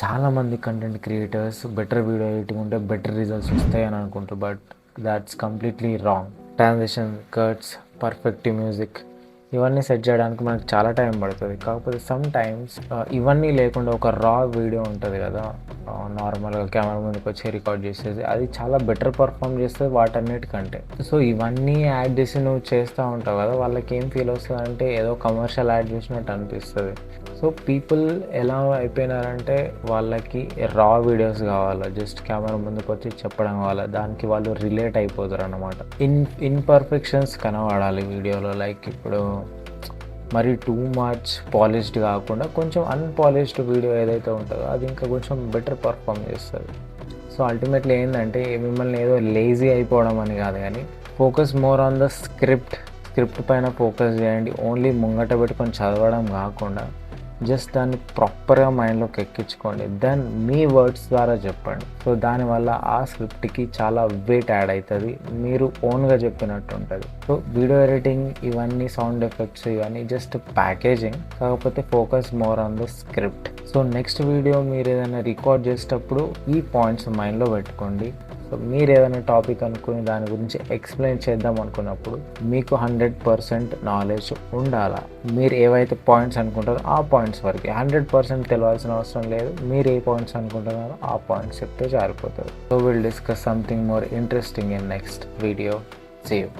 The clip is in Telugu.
చాలామంది content creators better video editing ఉంటే బెటర్ రిజల్ట్స్ వస్తాయని అనుకుంటారు. But that's completely wrong. Transition, cuts, perfect music ఇవన్నీ సెట్ చేయడానికి మనకు చాలా టైం పడుతుంది. కాకపోతే సమ్ టైమ్స్ ఇవన్నీ లేకుండా ఒక రా వీడియో ఉంటుంది కదా, నార్మల్గా కెమెరా ముందుకు వచ్చి రికార్డ్ చేసేది, అది చాలా బెటర్ పర్ఫామ్ చేస్తుంది వాటన్నిటికంటే. సో ఇవన్నీ యాడ్ చేసి నువ్వు చేస్తూ ఉంటావు కదా, వాళ్ళకి ఏం ఫీల్ వస్తుంది అంటే ఏదో కమర్షియల్ యాడ్ చేసినట్టు అనిపిస్తుంది. సో పీపుల్ ఎలా అయిపోయినారంటే వాళ్ళకి రా వీడియోస్ కావాలి, జస్ట్ కెమెరా ముందుకు వచ్చి చెప్పడం కావాలి, దానికి వాళ్ళు రిలేట్ అయిపోతారు అన్నమాట. ఇన్పర్ఫెక్షన్స్ కనబడాలి వీడియోలో. లైక్ ఇప్పుడు మరి టూ మచ్ పాలిష్డ్ కాకుండా కొంచెం అన్పాలిష్డ్ వీడియో ఏదైతే ఉంటుందో అది ఇంకా కొంచెం బెటర్ పర్ఫామ్ చేస్తుంది. సో అల్టిమేట్లీ ఏంటంటే మిమ్మల్ని ఏదో లేజీ అయిపోవడం అని కాదు, కానీ focus more on the script పైన ఫోకస్ చేయండి. ఓన్లీ ముంగట పెట్టుకొని చదవడం కాకుండా జస్ట్ దాన్ని ప్రాపర్గా మైండ్లోకి ఎక్కించుకోండి. దెన్ మీ వర్డ్స్ ద్వారా చెప్పండి. సో దానివల్ల ఆ స్క్రిప్ట్కి చాలా వెయిట్ యాడ్ అవుతుంది, మీరు ఓన్గా చెప్పినట్టు ఉంటుంది. సో వీడియో ఎడిటింగ్ ఇవన్నీ, సౌండ్ ఎఫెక్ట్స్ ఇవన్నీ జస్ట్ ప్యాకేజింగ్, కాకపోతే focus more on the script. So next video మీరు ఏదైనా రికార్డ్ చేసేటప్పుడు ఈ పాయింట్స్ మైండ్లో పెట్టుకోండి. సో మీరు ఏదైనా టాపిక్ అనుకుని దాని గురించి ఎక్స్ప్లెయిన్ చేద్దాం అనుకున్నప్పుడు మీకు 100% నాలెడ్జ్ ఉండాలా. మీరు ఏవైతే పాయింట్స్ అనుకుంటారో ఆ పాయింట్స్ వరకు 100% తెలియాల్సిన అవసరం లేదు. మీరు ఏ పాయింట్స్ అనుకుంటున్నారో ఆ పాయింట్స్ చెప్తే సరిపోతుంది. So will discuss something more interesting in next video. See you.